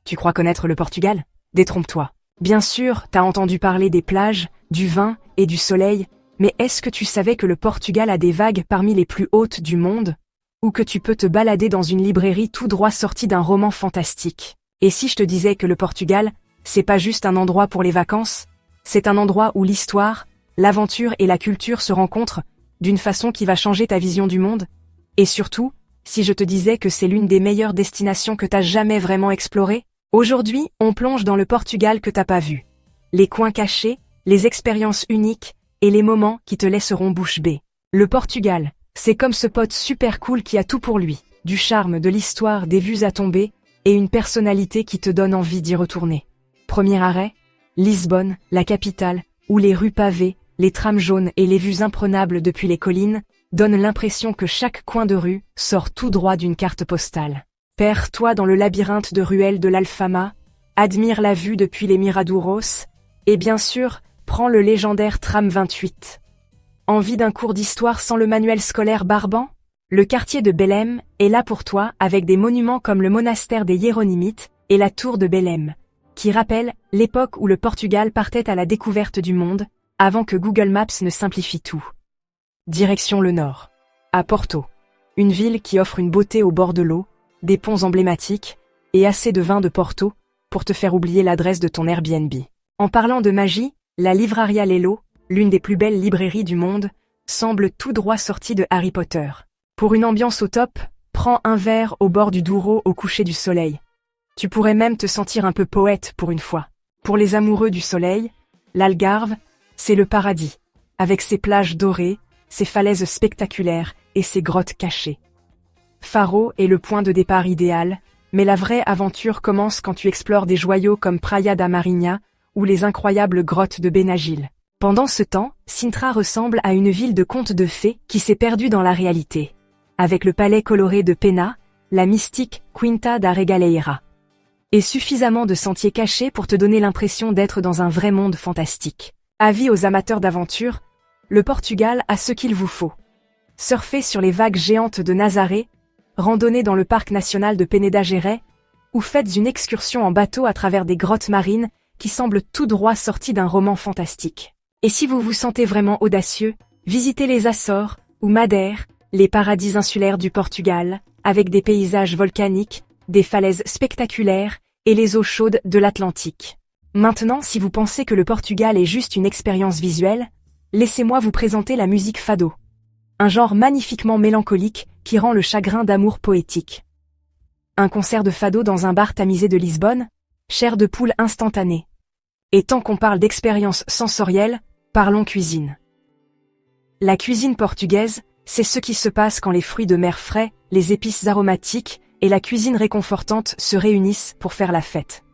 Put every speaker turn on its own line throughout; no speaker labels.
Tu crois connaître le Portugal? Détrompe-toi. Bien sûr, t'as entendu parler des plages, du vin et du soleil, mais est-ce que tu savais que le Portugal a des vagues parmi les plus hautes du monde? Ou que tu peux te balader dans une librairie tout droit sortie d'un roman fantastique? Et si je te disais que le Portugal, c'est pas juste un endroit pour les vacances, c'est un endroit où l'histoire, l'aventure et la culture se rencontrent d'une façon qui va changer ta vision du monde? Et surtout, si je te disais que c'est l'une des meilleures destinations que t'as jamais vraiment explorées? Aujourd'hui, on plonge dans le Portugal que t'as pas vu. Les coins cachés, les expériences uniques et les moments qui te laisseront bouche bée. Le Portugal, c'est comme ce pote super cool qui a tout pour lui, du charme, de l'histoire, des vues à tomber et une personnalité qui te donne envie d'y retourner. Premier arrêt, Lisbonne, la capitale, où les rues pavées, les trams jaunes et les vues imprenables depuis les collines donnent l'impression que chaque coin de rue sort tout droit d'une carte postale. Perds-toi dans le labyrinthe de ruelles de l'Alfama, admire la vue depuis les Miradouros, et bien sûr, prends le légendaire tram 28. Envie d'un cours d'histoire sans le manuel scolaire barbant? Le quartier de Belém est là pour toi avec des monuments comme le monastère des Hiéronymites et la tour de Belém, qui rappellent l'époque où le Portugal partait à la découverte du monde, avant que Google Maps ne simplifie tout. Direction le nord. À Porto, une ville qui offre une beauté au bord de l'eau, des ponts emblématiques et assez de vin de Porto pour te faire oublier l'adresse de ton Airbnb. En parlant de magie, la Livraria Lelo, l'une des plus belles librairies du monde, semble tout droit sortie de Harry Potter. Pour une ambiance au top, prends un verre au bord du Douro au coucher du soleil. Tu pourrais même te sentir un peu poète pour une fois. Pour les amoureux du soleil, l'Algarve, c'est le paradis, avec ses plages dorées, ses falaises spectaculaires et ses grottes cachées. Faro est le point de départ idéal, mais la vraie aventure commence quand tu explores des joyaux comme Praia da Marinha ou les incroyables grottes de Benagil. Pendant ce temps, Sintra ressemble à une ville de contes de fées qui s'est perdue dans la réalité, avec le palais coloré de Pena, la mystique Quinta da Regaleira. Et suffisamment de sentiers cachés pour te donner l'impression d'être dans un vrai monde fantastique. Avis aux amateurs d'aventure, le Portugal a ce qu'il vous faut. Surfez sur les vagues géantes de Nazaré, randonnez dans le parc national de Peneda Gerês, ou faites une excursion en bateau à travers des grottes marines qui semblent tout droit sorties d'un roman fantastique. Et si vous vous sentez vraiment audacieux, visitez les Açores ou Madère, les paradis insulaires du Portugal, avec des paysages volcaniques, des falaises spectaculaires et les eaux chaudes de l'Atlantique. Maintenant, si vous pensez que le Portugal est juste une expérience visuelle, laissez-moi vous présenter la musique fado. Un genre magnifiquement mélancolique qui rend le chagrin d'amour poétique. Un concert de fado dans un bar tamisé de Lisbonne? Chair de poule instantanée. Et tant qu'on parle d'expérience sensorielle, parlons cuisine. La cuisine portugaise, c'est ce qui se passe quand les fruits de mer frais, les épices aromatiques et la cuisine réconfortante se réunissent pour faire la fête.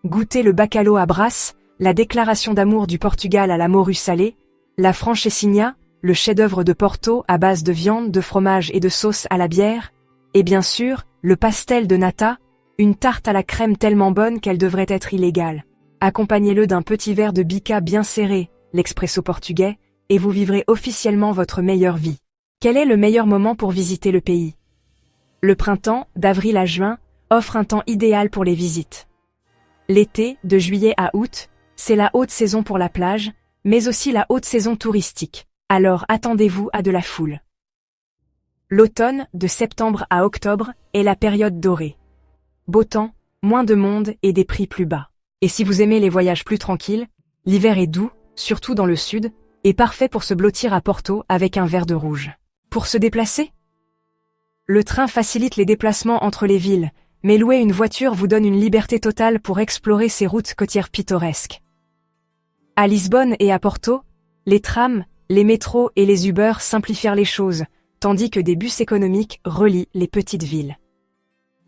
Goûtez le bacalhau à brasse, la déclaration d'amour du Portugal à la morue salée, la francesinha, le chef-d'œuvre de Porto à base de viande, de fromage et de sauce à la bière, et bien sûr, le pastel de nata, une tarte à la crème tellement bonne qu'elle devrait être illégale. Accompagnez-le d'un petit verre de bica bien serré, l'expresso portugais, et vous vivrez officiellement votre meilleure vie. Quel est le meilleur moment pour visiter le pays? Le printemps, d'avril à juin, offre un temps idéal pour les visites. L'été, de juillet à août, c'est la haute saison pour la plage, mais aussi la haute saison touristique. Alors attendez-vous à de la foule. L'automne, de septembre à octobre, est la période dorée. Beau temps, moins de monde et des prix plus bas. Et si vous aimez les voyages plus tranquilles, l'hiver est doux, surtout dans le sud, et parfait pour se blottir à Porto avec un verre de rouge. Pour se déplacer? Le train facilite les déplacements entre les villes, mais louer une voiture vous donne une liberté totale pour explorer ces routes côtières pittoresques. À Lisbonne et à Porto, les trams, les métros et les Uber simplifient les choses, tandis que des bus économiques relient les petites villes.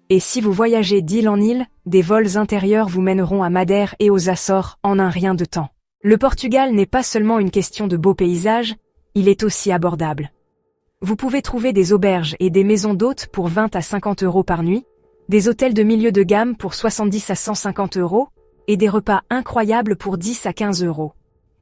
Et si vous voyagez d'île en île, des vols intérieurs vous mèneront à Madère et aux Açores en un rien de temps. Le Portugal n'est pas seulement une question de beaux paysages, il est aussi abordable. Vous pouvez trouver des auberges et des maisons d'hôtes pour 20 à 50 € par nuit, des hôtels de milieu de gamme pour 70 à 150 € et des repas incroyables pour 10 à 15 €.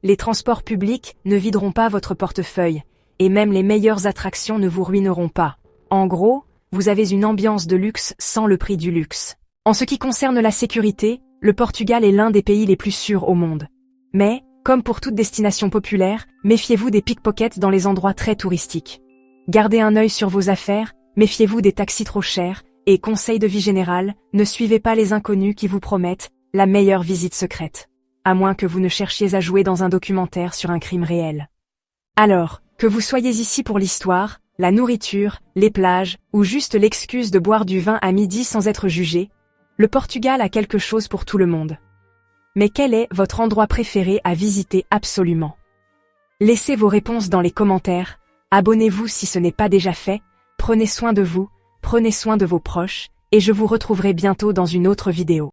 Les transports publics ne videront pas votre portefeuille, et même les meilleures attractions ne vous ruineront pas. En gros, vous avez une ambiance de luxe sans le prix du luxe. En ce qui concerne la sécurité, le Portugal est l'un des pays les plus sûrs au monde. Mais, comme pour toute destination populaire, méfiez-vous des pickpockets dans les endroits très touristiques. Gardez un œil sur vos affaires, méfiez-vous des taxis trop chers, et conseil de vie générale, ne suivez pas les inconnus qui vous promettent la meilleure visite secrète. À moins que vous ne cherchiez à jouer dans un documentaire sur un crime réel. Alors, que vous soyez ici pour l'histoire, la nourriture, les plages, ou juste l'excuse de boire du vin à midi sans être jugé, le Portugal a quelque chose pour tout le monde. Mais quel est votre endroit préféré à visiter absolument? Laissez vos réponses dans les commentaires, abonnez-vous si ce n'est pas déjà fait, prenez soin de vous, prenez soin de vos proches, et je vous retrouverai bientôt dans une autre vidéo.